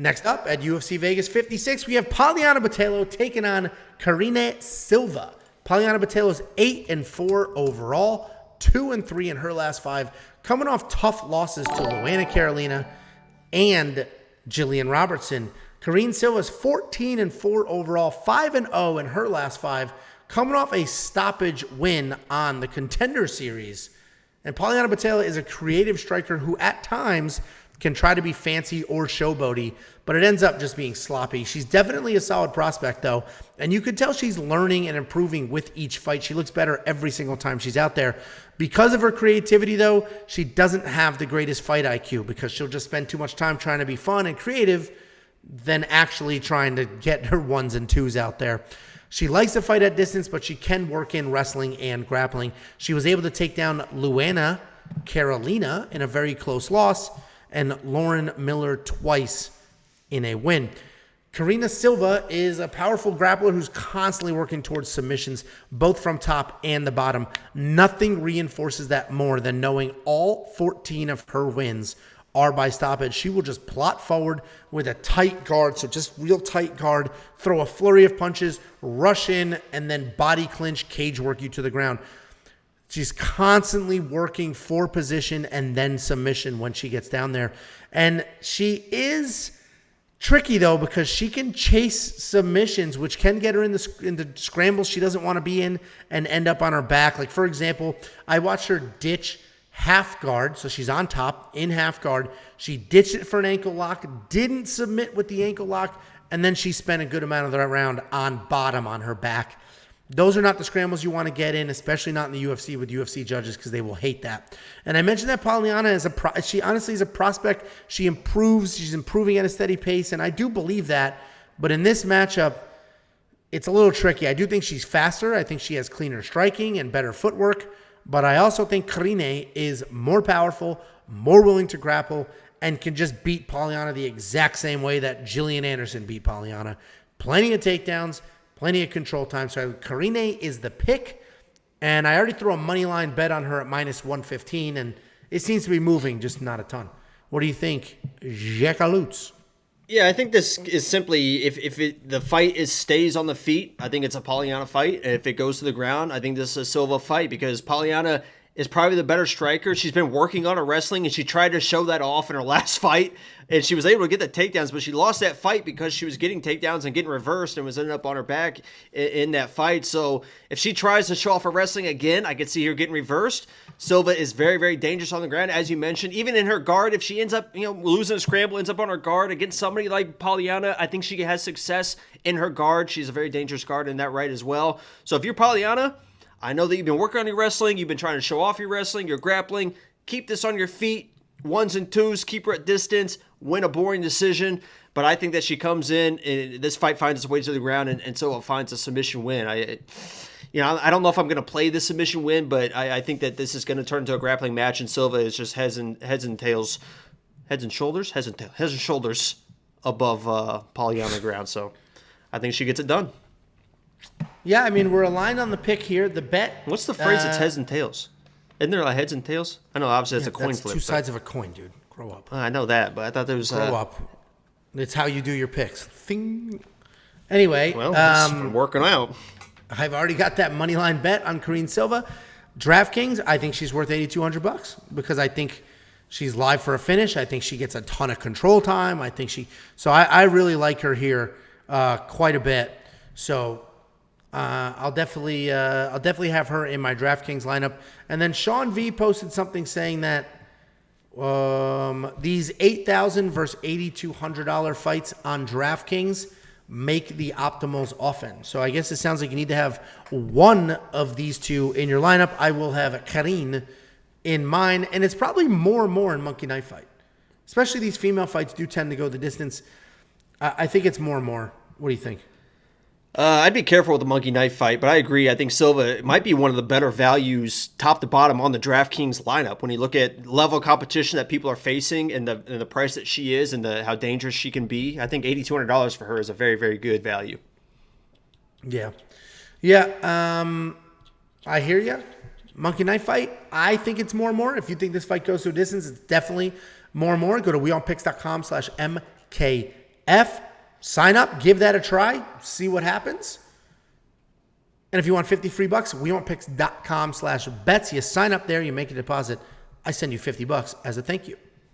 Next up at UFC Vegas 56, we have Poliana Botelho taking on Karine Silva. Poliana Botelho is 8-4 overall, 2-3 in her last 5, coming off tough losses to Luana Carolina and Jillian Robertson. Karine Silva is 14-4 overall, 5-0 in her last 5, coming off a stoppage win on the Contender Series. And Poliana Botelho is a creative striker who at times can try to be fancy or showboaty, but it ends up just being sloppy. She's definitely a solid prospect, though, and you can tell she's learning and improving with each fight. She looks better every single time she's out there. Because of her creativity, though, she doesn't have the greatest fight IQ because she'll just spend too much time trying to be fun and creative than actually trying to get her 1s and 2s out there. She likes to fight at distance, but she can work in wrestling and grappling. She was able to take down Luana Carolina in a very close loss, and Lauren Miller twice in a win. Karine Silva is a powerful grappler who's constantly working towards submissions, both from top and the bottom. Nothing reinforces that more than knowing all 14 of her wins are by stoppage. She will just plot forward with a tight guard, so just real tight guard, throw a flurry of punches, rush in, and then body clinch, cage work you to the ground. She's constantly working for position and then submission when she gets down there. And she is tricky, though, because she can chase submissions, which can get her in the scrambles she doesn't want to be in and end up on her back. Like, for example, I watched her ditch half guard. So she's on top in half guard. She ditched it for an ankle lock, didn't submit with the ankle lock, and then she spent a good amount of the round on bottom on her back. Those are not the scrambles you want to get in, especially not in the UFC with UFC judges, because they will hate that. And I mentioned that Poliana she honestly is a prospect. She improves. She's improving at a steady pace, and I do believe that. But in this matchup, it's a little tricky. I do think she's faster. I think she has cleaner striking and better footwork. But I also think Karine is more powerful, more willing to grapple, and can just beat Poliana the exact same way that Jillian Anderson beat Poliana. Plenty of takedowns. Plenty of control time. So Karine is the pick. And I already threw a money line bet on her at -115. And it seems to be moving, just not a ton. What do you think, Jackaloots? Yeah, I think this is simply, if the fight stays on the feet, I think it's a Poliana fight. And if it goes to the ground, I think this is a Silva fight because Poliana is probably the better striker. She's been working on her wrestling, and she tried to show that off in her last fight, and she was able to get the takedowns, but she lost that fight because she was getting takedowns and getting reversed and was ending up on her back in that fight. So if she tries to show off her wrestling again, I could see her getting reversed. Silva is very, very dangerous on the ground, as you mentioned. Even in her guard, if she ends up losing a scramble, ends up on her guard against somebody like Poliana, I think she has success in her guard. She's a very dangerous guard in that right as well. So if you're Poliana, I know that you've been working on your wrestling. You've been trying to show off your wrestling, your grappling. Keep this on your feet. 1s and 2s. Keep her at distance. Win a boring decision. But I think that she comes in, and this fight finds its way to the ground, and Silva finds a submission win. I don't know if I'm going to play the submission win, but I think that this is going to turn into a grappling match, and Silva is just heads and shoulders above Poliana ground. So I think she gets it done. Yeah, I mean, we're aligned on the pick here. The bet. What's the phrase that's heads and tails? Isn't there like heads and tails? I know, obviously, that's a coin flip. Two sides of a coin, dude. Grow up. I know that, but I thought there was... Grow up. It's how you do your picks. Thing. Anyway. Well, it's working out. I've already got that money line bet on Karine Silva. DraftKings, I think she's worth $8,200 because I think she's live for a finish. I think she gets a ton of control time. I really like her here quite a bit. So I'll definitely have her in my DraftKings lineup. And then Sean V posted something saying that these $8,000 versus $8,200 fights on DraftKings make the optimals often. So I guess it sounds like you need to have one of these two in your lineup. I will have Karine in mine, and it's probably more and more in Monkey Knife Fight. Especially these female fights do tend to go the distance. I think it's more and more. What do you think? I'd be careful with the Monkey Knife Fight, but I agree. I think Silva might be one of the better values top to bottom on the DraftKings lineup. When you look at level of competition that people are facing and the price that she is and how dangerous she can be, I think $8,200 for her is a very, very good value. Yeah. I hear you. Monkey Knife Fight, I think it's more and more. If you think this fight goes to a distance, it's definitely more and more. Go to weonpicks.com/MKK. Sign up, give that a try, see what happens. And if you want 50 free bucks, WeWantPicks.com/bets. You sign up there, you make a deposit. I send you $50 as a thank you.